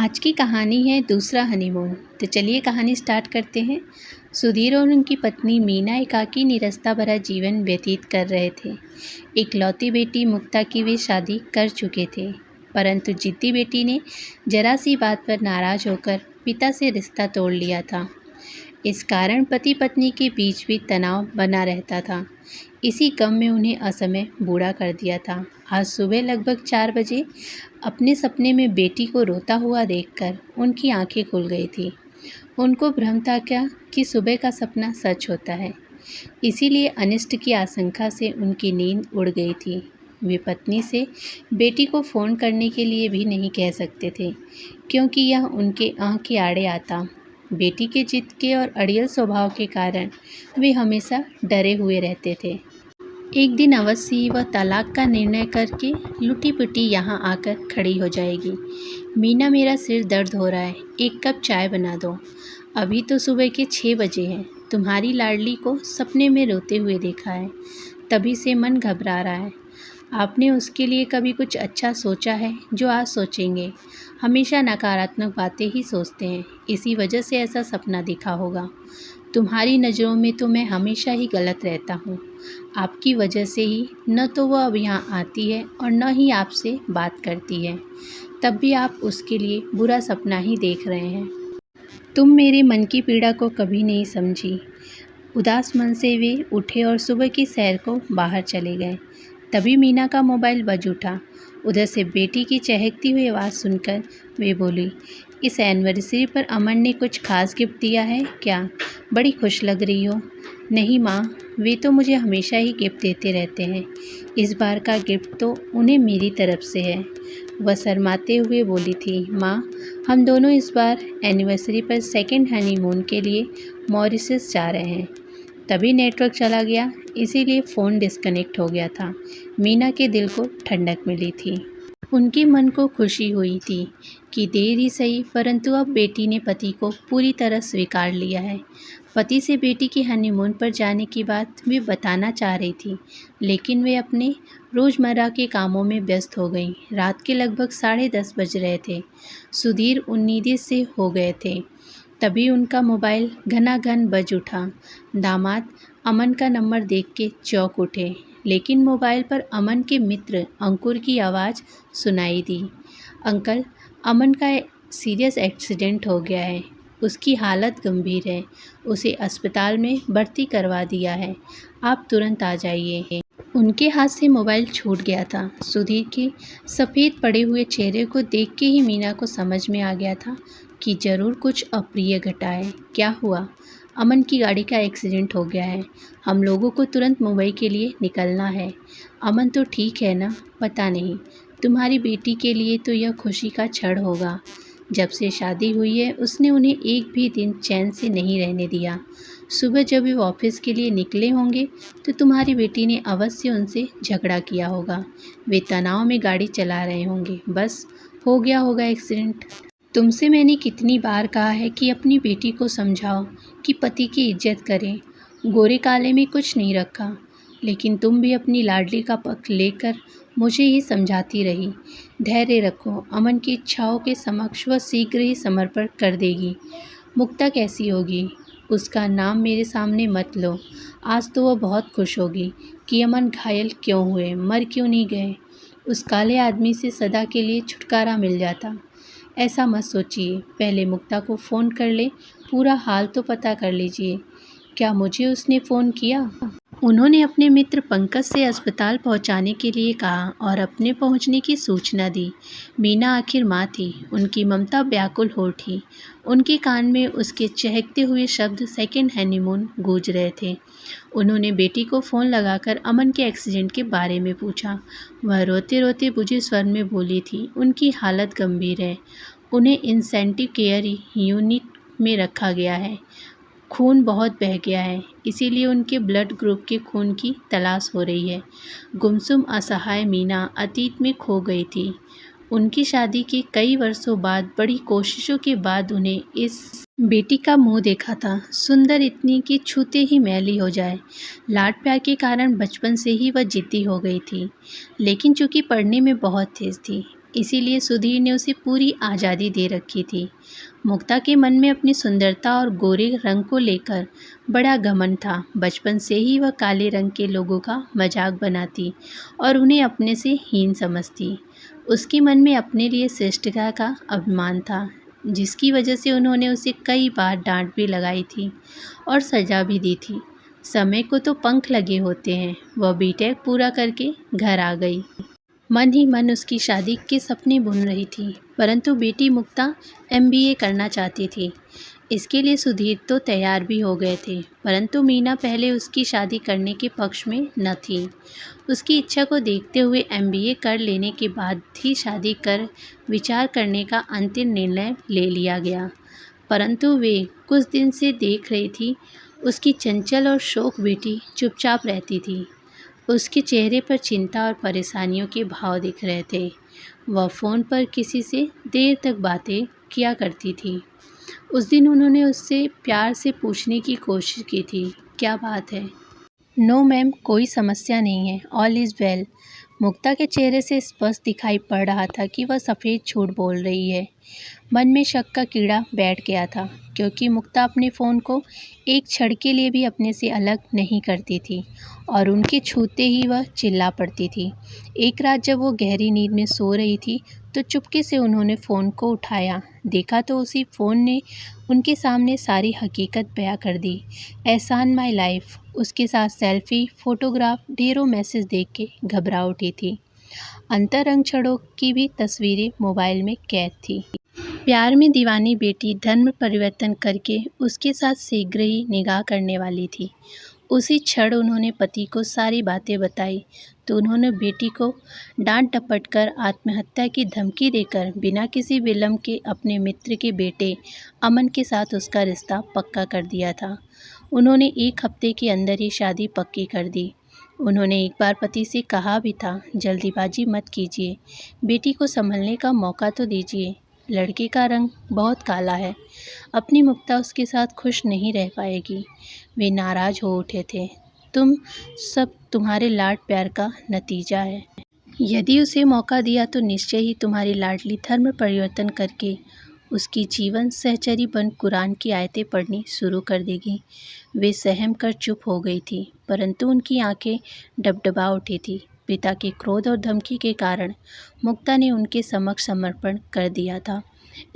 आज की कहानी है दूसरा हनीमून। तो चलिए कहानी स्टार्ट करते हैं। सुधीर और उनकी पत्नी मीना एकाकी निरस्ता भरा जीवन व्यतीत कर रहे थे। इकलौती बेटी मुक्ता की वे शादी कर चुके थे, परंतु जिद्दी बेटी ने जरा सी बात पर नाराज होकर पिता से रिश्ता तोड़ लिया था। इस कारण पति पत्नी के बीच भी तनाव बना रहता था। इसी गम में उन्हें असमय बूढ़ा कर दिया था। आज सुबह लगभग 4 बजे अपने सपने में बेटी को रोता हुआ देखकर उनकी आंखें खुल गई थी। उनको भ्रम था क्या कि सुबह का सपना सच होता है। इसीलिए अनिष्ट की आशंका से उनकी नींद उड़ गई थी। वे पत्नी से बेटी को फ़ोन करने के लिए भी नहीं कह सकते थे, क्योंकि यह उनके आँख के आड़े आता। बेटी के जिद के और अड़ियल स्वभाव के कारण वे हमेशा डरे हुए रहते थे। एक दिन अवश्य ही वह तलाक का निर्णय करके लुटी पुटी यहाँ आकर खड़ी हो जाएगी। मीना, मेरा सिर दर्द हो रहा है, एक कप चाय बना दो। अभी तो सुबह के 6 बजे हैं। तुम्हारी लाडली को सपने में रोते हुए देखा है, तभी से मन घबरा रहा है। आपने उसके लिए कभी कुछ अच्छा सोचा है जो आज सोचेंगे? हमेशा नकारात्मक बातें ही सोचते हैं, इसी वजह से ऐसा सपना दिखा होगा। तुम्हारी नज़रों में तो मैं हमेशा ही गलत रहता हूँ। आपकी वजह से ही न तो वह अब यहाँ आती है और न ही आपसे बात करती है। तब भी आप उसके लिए बुरा सपना ही देख रहे हैं। तुम मेरे मन की पीड़ा को कभी नहीं समझी। उदास मन से वे उठे और सुबह की सैर को बाहर चले गए। तभी मीना का मोबाइल बज उठा। उधर से बेटी की चहकती हुई आवाज़ सुनकर वे बोली, इस एनिवर्सरी पर अमन ने कुछ खास गिफ्ट दिया है क्या? बड़ी खुश लग रही हो। नहीं माँ, वे तो मुझे हमेशा ही गिफ्ट देते रहते हैं। इस बार का गिफ्ट तो उन्हें मेरी तरफ से है। वह शर्माते हुए बोली थी, माँ, हम दोनों इस बार एनिवर्सरी पर सेकंड हनीमून के लिए मॉरिशस जा रहे हैं। तभी नेटवर्क चला गया, इसीलिए फ़ोन डिस्कनेक्ट हो गया था। मीना के दिल को ठंडक मिली थी। उनके मन को खुशी हुई थी कि देर ही सही, परंतु अब बेटी ने पति को पूरी तरह स्वीकार लिया है। पति से बेटी के हनीमून पर जाने की बात वे बताना चाह रही थी, लेकिन वे अपने रोज़मर्रा के कामों में व्यस्त हो गईं। रात के लगभग 10:30 बज रहे थे। सुधीर उन्नीदे से हो गए थे। तभी उनका मोबाइल घनाघन बज उठा। दामाद अमन का नंबर देख के चौंक उठे, लेकिन मोबाइल पर अमन के मित्र अंकुर की आवाज़ सुनाई दी। अंकल, अमन का सीरियस एक्सीडेंट हो गया है। उसकी हालत गंभीर है। उसे अस्पताल में भर्ती करवा दिया है। आप तुरंत आ जाइए। उनके हाथ से मोबाइल छूट गया था। सुधीर के सफ़ेद पड़े हुए चेहरे को देख के ही मीना को समझ में आ गया था कि ज़रूर कुछ अप्रिय घटा है। क्या हुआ? अमन की गाड़ी का एक्सीडेंट हो गया है। हम लोगों को तुरंत मुंबई के लिए निकलना है। अमन तो ठीक है ना? पता नहीं। तुम्हारी बेटी के लिए तो यह खुशी का क्षण होगा। जब से शादी हुई है उसने उन्हें एक भी दिन चैन से नहीं रहने दिया। सुबह जब वे ऑफिस के लिए निकले होंगे तो तुम्हारी बेटी ने अवश्य उनसे झगड़ा किया होगा। वे तनाव में गाड़ी चला रहे होंगे, बस हो गया होगा एक्सीडेंट। तुमसे मैंने कितनी बार कहा है कि अपनी बेटी को समझाओ कि पति की इज्जत करें। गोरे काले में कुछ नहीं रखा, लेकिन तुम भी अपनी लाडली का पक्ष लेकर मुझे ही समझाती रही। धैर्य रखो, अमन की इच्छाओं के समक्ष वह शीघ्र ही समर्पण कर देगी। मुक्ता कैसी होगी? उसका नाम मेरे सामने मत लो। आज तो वह बहुत खुश होगी कि अमन घायल क्यों हुए, मर क्यों नहीं गए। उस काले आदमी से सदा के लिए छुटकारा मिल जाता। ऐसा मत सोचिए, पहले मुक्ता को फ़ोन कर ले, पूरा हाल तो पता कर लीजिए। क्या मुझे उसने फ़ोन किया? उन्होंने अपने मित्र पंकज से अस्पताल पहुंचाने के लिए कहा और अपने पहुंचने की सूचना दी। मीना आखिर माँ थी, उनकी ममता व्याकुल हो उठी। उनके कान में उसके चहकते हुए शब्द सेकंड हनीमून गूंज रहे थे। उन्होंने बेटी को फ़ोन लगाकर अमन के एक्सीडेंट के बारे में पूछा। वह रोते रोते बुझे स्वर में बोली थी, उनकी हालत गंभीर है। उन्हें इंसेंटिव केयर यूनिट में रखा गया है। खून बहुत बह गया है, इसीलिए उनके ब्लड ग्रुप के खून की तलाश हो रही है। गुमसुम असहाय मीना अतीत में खो गई थी। उनकी शादी के कई वर्षों बाद बड़ी कोशिशों के बाद उन्हें इस बेटी का मुंह देखा था, सुंदर इतनी कि छूते ही मैली हो जाए। लाड प्यार के कारण बचपन से ही वह जिद्दी हो गई थी, लेकिन चूंकि पढ़ने में बहुत तेज थी, इसीलिए सुधीर ने उसे पूरी आज़ादी दे रखी थी। मुक्ता के मन में अपनी सुंदरता और गोरे रंग को लेकर बड़ा घमंड था। बचपन से ही वह काले रंग के लोगों का मजाक बनाती और उन्हें अपने से हीन समझती। उसके मन में अपने लिए श्रेष्ठता का अभिमान था, जिसकी वजह से उन्होंने उसे कई बार डांट भी लगाई थी और सजा भी दी थी। समय को तो पंख लगे होते हैं। वह बीटेक पूरा करके घर आ गई। मन ही मन उसकी शादी के सपने बुन रही थी, परंतु बेटी मुक्ता एमबीए करना चाहती थी। इसके लिए सुधीर तो तैयार भी हो गए थे, परंतु मीना पहले उसकी शादी करने के पक्ष में न थी। उसकी इच्छा को देखते हुए एमबीए कर लेने के बाद ही शादी कर विचार करने का अंतिम निर्णय ले लिया गया। परंतु वे कुछ दिन से देख रही थी, उसकी चंचल और शौक बेटी चुपचाप रहती थी। उसके चेहरे पर चिंता और परेशानियों के भाव दिख रहे थे। वह फ़ोन पर किसी से देर तक बातें किया करती थी। उस दिन उन्होंने उससे प्यार से पूछने की कोशिश की थी, क्या बात है? नो मैम, कोई समस्या नहीं है, ऑल इज़ वेल। मुक्ता के चेहरे से स्पष्ट दिखाई पड़ रहा था कि वह सफ़ेद झूठ बोल रही है। मन में शक का कीड़ा बैठ गया था, क्योंकि मुक्ता अपने फ़ोन को एक क्षण के लिए भी अपने से अलग नहीं करती थी और उनके छूते ही वह चिल्ला पड़ती थी। एक रात जब वो गहरी नींद में सो रही थी, तो चुपके से उन्होंने फ़ोन को उठाया। देखा तो उसी फ़ोन ने उनके सामने सारी हकीकत बयां कर दी। एहसान माई लाइफ, उसके साथ सेल्फी, फ़ोटोग्राफ, ढेरों मैसेज देख के घबरा उठी थी। अंतरंग क्षणों की भी तस्वीरें मोबाइल में कैद थी। प्यार में दीवानी बेटी धर्म परिवर्तन करके उसके साथ शीघ्र ही निकाह करने वाली थी। उसी क्षण उन्होंने पति को सारी बातें बताई तो उन्होंने बेटी को डांट डपट कर आत्महत्या की धमकी देकर बिना किसी विलंब के अपने मित्र के बेटे अमन के साथ उसका रिश्ता पक्का कर दिया था। उन्होंने एक हफ्ते के अंदर ही शादी पक्की कर दी। उन्होंने एक बार पति से कहा भी था, जल्दीबाजी मत कीजिए, बेटी को संभलने का मौका तो दीजिए। लड़के का रंग बहुत काला है, अपनी मुक्ता उसके साथ खुश नहीं रह पाएगी। वे नाराज हो उठे थे। तुम सब तुम्हारे लाड प्यार का नतीजा है। यदि उसे मौका दिया तो निश्चय ही तुम्हारी लाडली धर्म परिवर्तन करके उसकी जीवन सहचरी बन कुरान की आयतें पढ़नी शुरू कर देगी। वे सहम कर चुप हो गई थी, परंतु उनकी आंखें डबडबा उठी थी। पिता के क्रोध और धमकी के कारण मुक्ता ने उनके समक्ष समर्पण कर दिया था।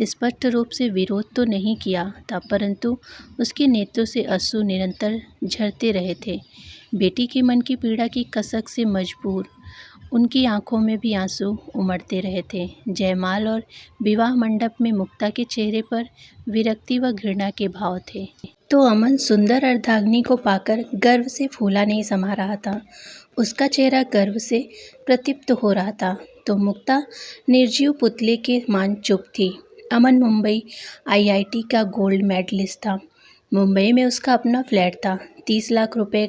स्पष्ट रूप से विरोध तो नहीं किया था, परंतु उसके नेत्रों से अश्रु निरंतर झरते रहे थे। बेटी के मन की पीड़ा की कसक से मजबूर उनकी आंखों में भी आंसू उमड़ते रहे थे। जयमाल और विवाह मंडप में मुक्ता के चेहरे पर विरक्ति व घृणा के भाव थे। तो अमन सुंदर अर्धांगिनी को पाकर गर्व से फूला नहीं समा रहा था। उसका चेहरा गर्व से प्रदीप्त हो रहा था, तो मुक्ता निर्जीव पुतले के मान चुप थी। अमन मुंबई आईआईटी का गोल्ड मेडलिस्ट था। मुंबई में उसका अपना फ्लैट था। 30 लाख रुपए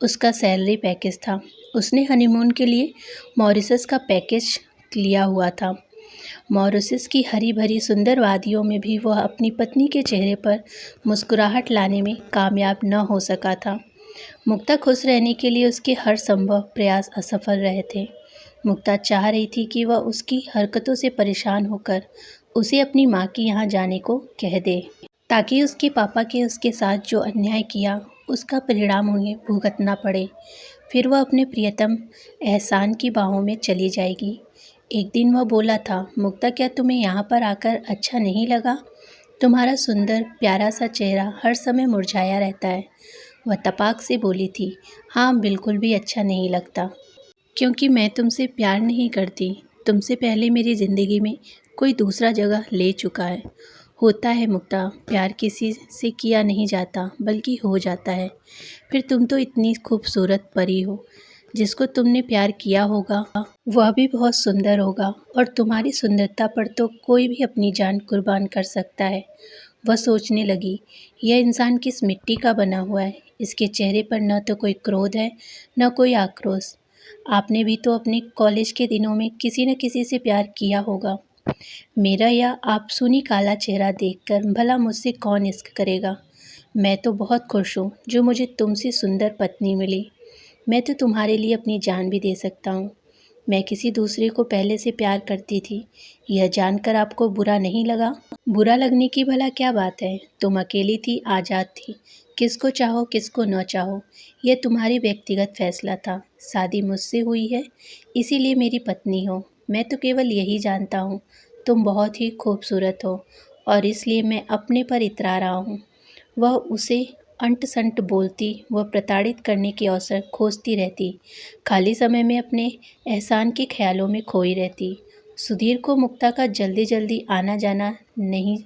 उसका सैलरी पैकेज था। उसने हनीमून के लिए मॉरिशस का पैकेज लिया हुआ था। मॉरिशस की हरी भरी सुंदर वादियों में भी वह अपनी पत्नी के चेहरे पर मुस्कुराहट लाने में कामयाब न हो सका था। मुक्ता खुश रहने के लिए उसके हर संभव प्रयास असफल रहे थे। मुक्ता चाह रही थी कि वह उसकी हरकतों से परेशान होकर उसे अपनी माँ के यहाँ जाने को कह दे, ताकि उसके पापा के उसके साथ जो अन्याय किया उसका परिणाम उन्हें भुगतना पड़े। फिर वह अपने प्रियतम एहसान की बाहों में चली जाएगी। एक दिन वह बोला था, मुक्ता क्या तुम्हें यहाँ पर आकर अच्छा नहीं लगा? तुम्हारा सुंदर प्यारा सा चेहरा हर समय मुरझाया रहता है। वह तपाक से बोली थी, हाँ बिल्कुल भी अच्छा नहीं लगता, क्योंकि मैं तुमसे प्यार नहीं करती। तुमसे पहले मेरी ज़िंदगी में कोई दूसरा जगह ले चुका है। होता है मुक्ता, प्यार किसी से किया नहीं जाता बल्कि हो जाता है। फिर तुम तो इतनी खूबसूरत परी हो, जिसको तुमने प्यार किया होगा वह भी बहुत सुंदर होगा, और तुम्हारी सुंदरता पर तो कोई भी अपनी जान कुर्बान कर सकता है। वह सोचने लगी, यह इंसान किस मिट्टी का बना हुआ है। इसके चेहरे पर न तो कोई क्रोध है न कोई आक्रोश। आपने भी तो अपने कॉलेज के दिनों में किसी न किसी से प्यार किया होगा। मेरा या आप सुनी काला चेहरा देखकर भला मुझसे कौन इश्क करेगा। मैं तो बहुत खुश हूँ जो मुझे तुमसे सुंदर पत्नी मिली। मैं तो तुम्हारे लिए अपनी जान भी दे सकता हूँ। मैं किसी दूसरे को पहले से प्यार करती थी। यह जानकर आपको बुरा नहीं लगा? बुरा लगने की भला क्या बात है? तुम अकेली थी, आज़ाद थी। किसको चाहो, किसको न चाहो, यह तुम्हारी व्यक्तिगत फैसला था। शादी मुझसे हुई है, इसीलिए मेरी पत्नी हो। मैं तो केवल यही जानता हूँ, तुम बहुत ही खूबसूरत हो और इसलिए मैं अपने पर इतरा रहा हूँ। वह उसे अंट-संट बोलती, वह प्रताड़ित करने के अवसर खोजती रहती, खाली समय में अपने एहसान के ख्यालों में खोई रहती। सुधीर को मुक्ता का जल्दी-जल्दी आना-जाना नहीं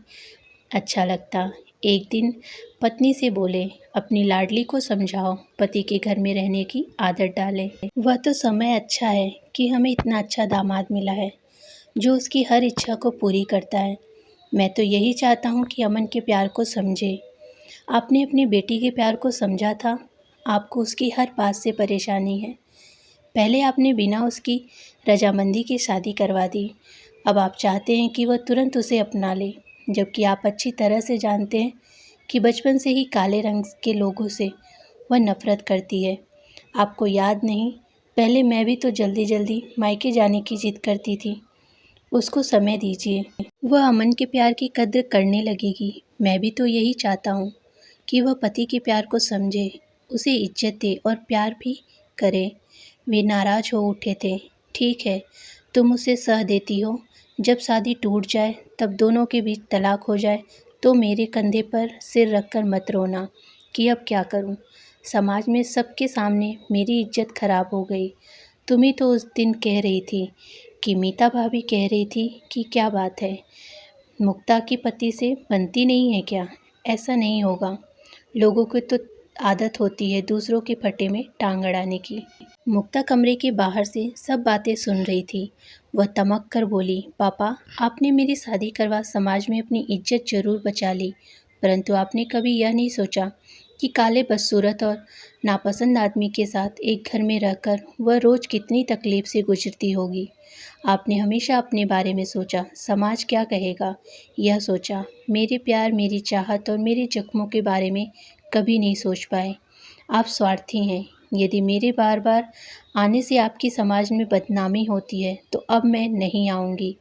अच्छा लगता। एक दिन पत्नी से बोले, अपनी लाडली को समझाओ, पति के घर में रहने की आदत डाले। वह तो समय अच्छा है कि हमें इतना अच्छा दामाद मिला है, जो उसकी हर इच्छा को पूरी करता है। मैं तो यही चाहता हूँ कि अमन के प्यार को समझे। आपने अपनी बेटी के प्यार को समझा था, आपको उसकी हर बात से परेशानी है। पहले आपने बिना उसकी रजामंदी की शादी करवा दी, अब आप चाहते हैं कि वह तुरंत उसे अपना ले, जबकि आप अच्छी तरह से जानते हैं कि बचपन से ही काले रंग के लोगों से वह नफरत करती है। आपको याद नहीं, पहले मैं भी तो जल्दी जल्दी मायके जाने की जिद करती थी। उसको समय दीजिए, वह अमन के प्यार की कद्र करने लगेगी। मैं भी तो यही चाहता हूँ कि वह पति के प्यार को समझे, उसे इज्जत दे और प्यार भी करे। वे नाराज हो उठे थे। ठीक है, तुम उसे सह देती हो। जब शादी टूट जाए, तब दोनों के बीच तलाक हो जाए, तो मेरे कंधे पर सिर रखकर मत रोना कि अब क्या करूं। समाज में सबके सामने मेरी इज्जत खराब हो गई। तुम ही तो उस दिन कह रही थी कि मीता भाभी कह रही थी कि क्या बात है, मुक्ता की पति से बनती नहीं है क्या? ऐसा नहीं होगा। लोगों को तो आदत होती है दूसरों के फटे में टांग अड़ाने की। मुक्ता कमरे के बाहर से सब बातें सुन रही थी। वह तमक कर बोली, पापा, आपने मेरी शादी करवा समाज में अपनी इज्जत जरूर बचा ली, परंतु आपने कभी यह नहीं सोचा कि काले बदसूरत और नापसंद आदमी के साथ एक घर में रहकर वह रोज़ कितनी तकलीफ से गुजरती होगी। आपने हमेशा अपने बारे में सोचा, समाज क्या कहेगा, यह सोचा। मेरे प्यार, मेरी चाहत और मेरे जख्मों के बारे में कभी नहीं सोच पाए। आप स्वार्थी हैं। यदि मेरे बार बार आने से आपकी समाज में बदनामी होती है, तो अब मैं नहीं आऊँगी।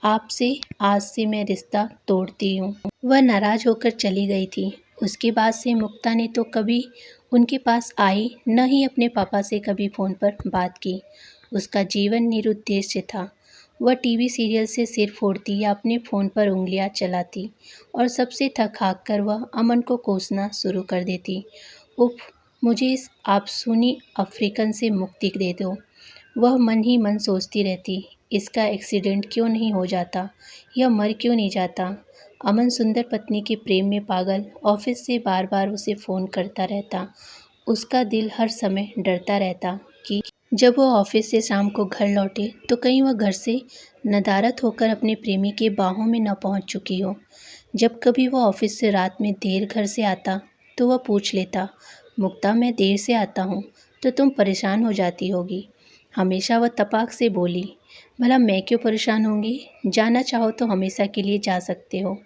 आपसे आज से मैं रिश्ता तोड़ती हूँ। वह नाराज होकर चली गई थी। उसके बाद से मुक्ता ने तो कभी उनके पास आई, न ही अपने पापा से कभी फ़ोन पर बात की। उसका जीवन निरुद्देश्य था। वह टीवी सीरियल से सिर फोड़ती या अपने फ़ोन पर उंगलियां चलाती और सबसे थक हाक कर वह अमन को कोसना शुरू कर देती। उफ, मुझे इस आपसूनी अफ्रीकन से मुक्ति दे दो। वह मन ही मन सोचती रहती, इसका एक्सीडेंट क्यों नहीं हो जाता, यह मर क्यों नहीं जाता। अमन सुंदर पत्नी के प्रेम में पागल ऑफिस से बार बार उसे फ़ोन करता रहता। उसका दिल हर समय डरता रहता कि जब वह ऑफिस से शाम को घर लौटे तो कहीं वह घर से नदारद होकर अपने प्रेमी के बाहों में न पहुंच चुकी हो। जब कभी वह ऑफिस से रात में देर घर से आता तो वह पूछ लेता, मुक्ता, मैं देर से आता हूँ तो तुम परेशान हो जाती होगी। हमेशा वह तपाक से बोली, भला मैं क्यों परेशान होंगी, जाना चाहो तो हमेशा के लिए जा सकते हो।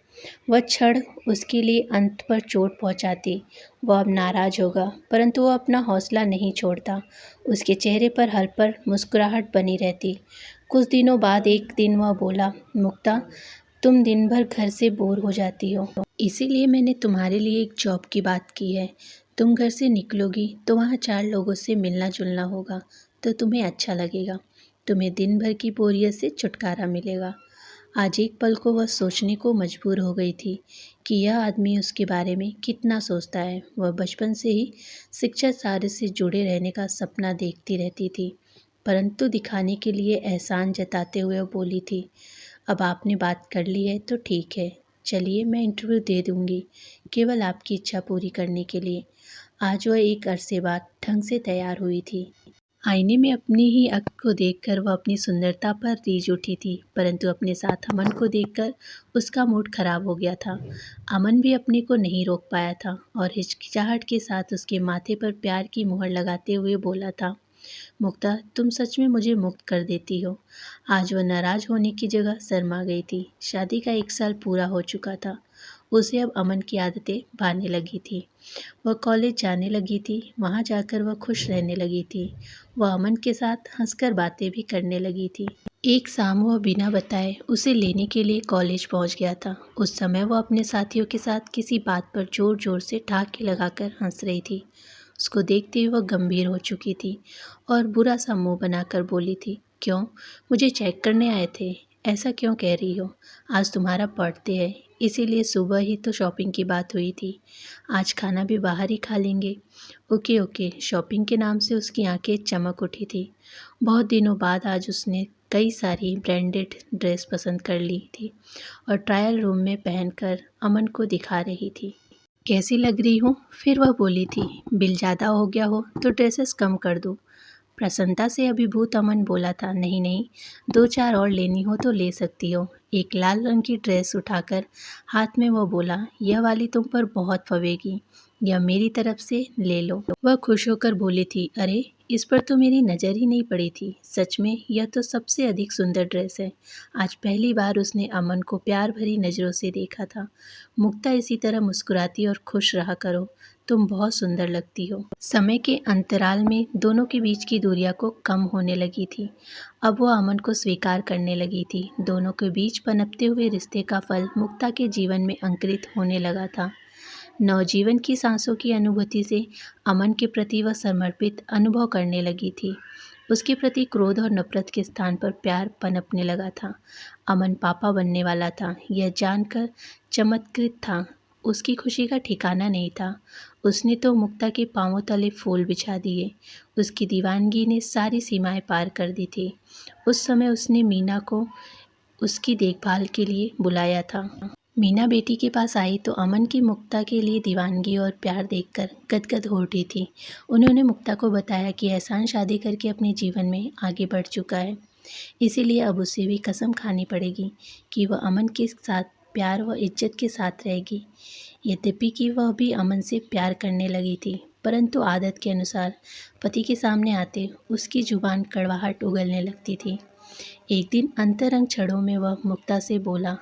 वह क्षण उसके लिए अंत पर चोट पहुंचाती। वह अब नाराज होगा, परंतु वह अपना हौसला नहीं छोड़ता। उसके चेहरे पर हल पर मुस्कुराहट बनी रहती। कुछ दिनों बाद एक दिन वह बोला, मुक्ता, तुम दिन भर घर से बोर हो जाती हो, इसीलिए मैंने तुम्हारे लिए एक जॉब की बात की है। तुम घर से निकलोगी तो वहाँ 4 लोगों से मिलना जुलना होगा, तो तुम्हें अच्छा लगेगा। तुम्हें दिन भर की बोरियत से छुटकारा मिलेगा। आज एक पल को वह सोचने को मजबूर हो गई थी कि यह आदमी उसके बारे में कितना सोचता है। वह बचपन से ही शिक्षा कार्य से जुड़े रहने का सपना देखती रहती थी, परंतु दिखाने के लिए एहसान जताते हुए वह बोली थी, अब आपने बात कर ली है तो ठीक है, चलिए मैं इंटरव्यू दे दूंगी, केवल आपकी इच्छा पूरी करने के लिए। आज वह एक अरसे बाद ढंग से तैयार हुई थी। आईने में अपनी ही अक्ल को देखकर वह अपनी सुंदरता पर रीझ उठी थी, परंतु अपने साथ अमन को देखकर उसका मूड खराब हो गया था। अमन भी अपने को नहीं रोक पाया था और हिचकिचाहट के साथ उसके माथे पर प्यार की मुहर लगाते हुए बोला था, मुक्ता, तुम सच में मुझे मुक्त कर देती हो। आज वह नाराज होने की जगह शर्मा गई थी। शादी का 1 साल पूरा हो चुका था। उसे अब अमन की आदतें भाने लगी थी। वह कॉलेज जाने लगी थी, वहाँ जाकर वह खुश रहने लगी थी। वह अमन के साथ हंसकर बातें भी करने लगी थी। एक शाम वह बिना बताए उसे लेने के लिए कॉलेज पहुंच गया था। उस समय वह अपने साथियों के साथ किसी बात पर जोर जोर से ठहाके लगाकर हंस रही थी। उसको देखते ही वह गंभीर हो चुकी थी और बुरा सा मुंह बनाकर बोली थी, क्यों, मुझे चेक करने आए थे? ऐसा क्यों कह रही हो? आज तुम्हारा बर्थडे है, इसीलिए सुबह ही तो शॉपिंग की बात हुई थी। आज खाना भी बाहर ही खा लेंगे। Okay okay. शॉपिंग के नाम से उसकी आंखें चमक उठी थी। बहुत दिनों बाद आज उसने कई सारी ब्रांडेड ड्रेस पसंद कर ली थी और ट्रायल रूम में पहनकर अमन को दिखा रही थी। कैसी लग रही हूँ? फिर वह बोली थी, बिल ज़्यादा हो गया हो तो ड्रेसेस कम कर दो। प्रसन्नता से अभिभूत अमन बोला था, नहीं नहीं, दो चार और लेनी हो तो ले सकती हो। एक लाल रंग की ड्रेस उठाकर हाथ में वो बोला, यह वाली तुम पर बहुत फवेगी, यह मेरी तरफ से ले लो। वह खुश होकर बोली थी, अरे इस पर तो मेरी नज़र ही नहीं पड़ी थी। सच में यह तो सबसे अधिक सुंदर ड्रेस है। आज पहली बार उसने अमन को प्यार भरी नज़रों से देखा था। मुक्ता, इसी तरह मुस्कुराती और खुश रहा करो, तुम बहुत सुंदर लगती हो। समय के अंतराल में दोनों के बीच की दूरियां को कम होने लगी थी। अब वह अमन को स्वीकार करने लगी थी। दोनों के बीच पनपते हुए रिश्ते का फल मुक्ता के जीवन में अंकुरित होने लगा था। नवजीवन की सांसों की अनुभूति से अमन के प्रति वह समर्पित अनुभव करने लगी थी। उसके प्रति क्रोध और नफरत के स्थान पर प्यार पनपने लगा था। अमन पापा बनने वाला था, यह जानकर चमत्कृत था। उसकी खुशी का ठिकाना नहीं था। उसने तो मुक्ता के पांवों तले फूल बिछा दिए। उसकी दीवानगी ने सारी सीमाएं पार कर दी थी। उस समय उसने मीना को उसकी देखभाल के लिए बुलाया था। मीना बेटी के पास आई तो अमन की मुक्ता के लिए दीवानगी और प्यार देखकर गदगद हो उठी थी। उन्होंने मुक्ता को बताया कि एहसान शादी करके अपने जीवन में आगे बढ़ चुका है, इसीलिए अब उसे भी कसम खानी पड़ेगी कि वह अमन के साथ प्यार व इज्जत के साथ रहेगी। यद्यपि कि वह भी अमन से प्यार करने लगी थी, परंतु आदत के अनुसार पति के सामने आते उसकी जुबान कड़वाहट उगलने लगती थी। एक दिन अंतरंग क्षणों में वह मुक्ता से बोला,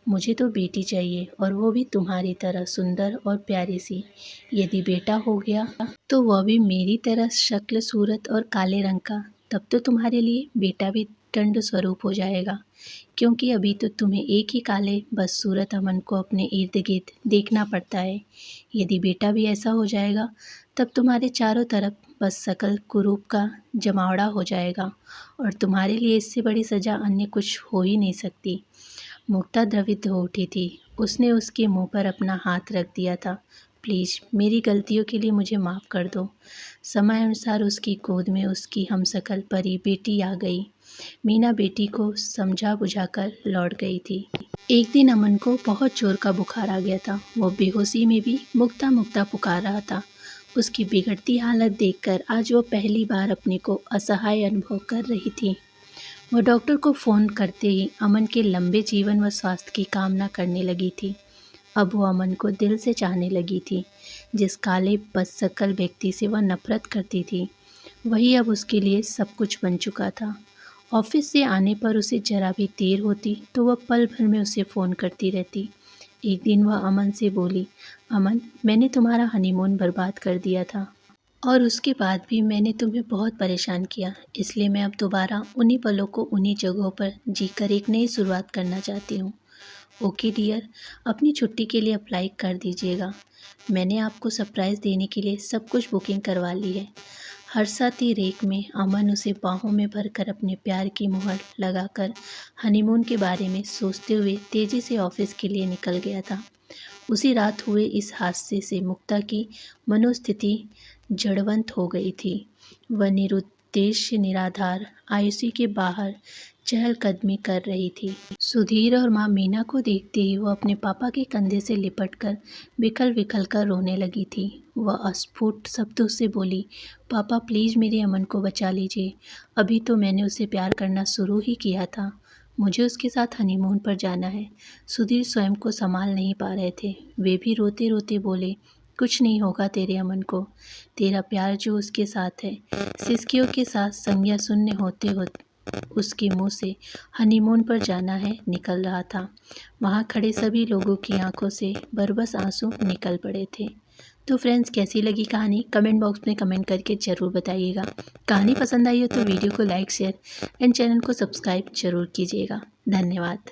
मुझे तो बेटी चाहिए, और वो भी तुम्हारी तरह सुंदर और प्यारी सी। यदि बेटा हो गया तो वह भी मेरी तरह शक्ल सूरत और काले रंग का, तब तो तुम्हारे लिए बेटा भी दंड स्वरूप हो जाएगा, क्योंकि अभी तो तुम्हें एक ही काले बस सूरत अमन को अपने इर्द गिर्द देखना पड़ता है। यदि बेटा भी ऐसा हो जाएगा तब तुम्हारे चारों तरफ बस सकल कुरूप का जमावड़ा हो जाएगा, और तुम्हारे लिए इससे बड़ी सज़ा अन्य कुछ हो ही नहीं सकती। मुक्ता द्रवित हो उठी थी। उसने उसके मुंह पर अपना हाथ रख दिया था। प्लीज़ मेरी गलतियों के लिए मुझे माफ़ कर दो। समय अनुसार उसकी गोद में उसकी हमशक्ल परी बेटी आ गई। मीना बेटी को समझा बुझाकर लौट गई थी। एक दिन अमन को बहुत जोर का बुखार आ गया था। वो बेहोशी में भी मुक्ता मुक्ता पुकार रहा था। उसकी बिगड़ती हालत देखकर आज वो पहली बार अपने को असहाय अनुभव कर रही थी। वह डॉक्टर को फ़ोन करते ही अमन के लंबे जीवन व स्वास्थ्य की कामना करने लगी थी। अब वो अमन को दिल से चाहने लगी थी। जिस काले बदशक्ल व्यक्ति से वह नफरत करती थी, वही अब उसके लिए सब कुछ बन चुका था। ऑफिस से आने पर उसे जरा भी देर होती तो वह पल भर में उसे फ़ोन करती रहती। एक दिन वह अमन से बोली, अमन, मैंने तुम्हारा हनीमून बर्बाद कर दिया था और उसके बाद भी मैंने तुम्हें बहुत परेशान किया, इसलिए मैं अब दोबारा उन्हीं पलों को उन्हीं जगहों पर जीकर एक नई शुरुआत करना चाहती हूँ। ओके डियर, अपनी छुट्टी के लिए अप्लाई कर दीजिएगा। मैंने आपको सरप्राइज़ देने के लिए सब कुछ बुकिंग करवा ली है। हर्षाती रेख में अमन उसे बाहों में भरकर अपने प्यार की मुहर लगाकर हनीमून के बारे में सोचते हुए तेज़ी से ऑफिस के लिए निकल गया था। उसी रात हुए इस हादसे से मुक्ता की मनोस्थिति जड़वंत हो गई थी। वह निरुद्देश्य निराधार आयुषी के बाहर चहलकदमी कर रही थी। सुधीर और माँ मीना को देखते ही वह अपने पापा के कंधे से लिपटकर विकल विकल कर रोने लगी थी। वह अस्फुट शब्दों से बोली, पापा प्लीज़ मेरे अमन को बचा लीजिए। अभी तो मैंने उसे प्यार करना शुरू ही किया था। मुझे उसके साथ हनीमून पर जाना है। सुधीर स्वयं को संभाल नहीं पा रहे थे। वे भी रोते रोते बोले, कुछ नहीं होगा तेरे अमन को। तेरा प्यार जो उसके साथ है। सिसकियों के साथ संज्ञा शून्य होते उसके मुंह से हनीमून पर जाना है निकल रहा था। वहाँ खड़े सभी लोगों की आंखों से बरबस आंसू निकल पड़े थे। तो फ्रेंड्स, कैसी लगी कहानी कमेंट बॉक्स में कमेंट करके ज़रूर बताइएगा। कहानी पसंद आई हो तो वीडियो को लाइक शेयर एंड चैनल को सब्सक्राइब जरूर कीजिएगा। धन्यवाद।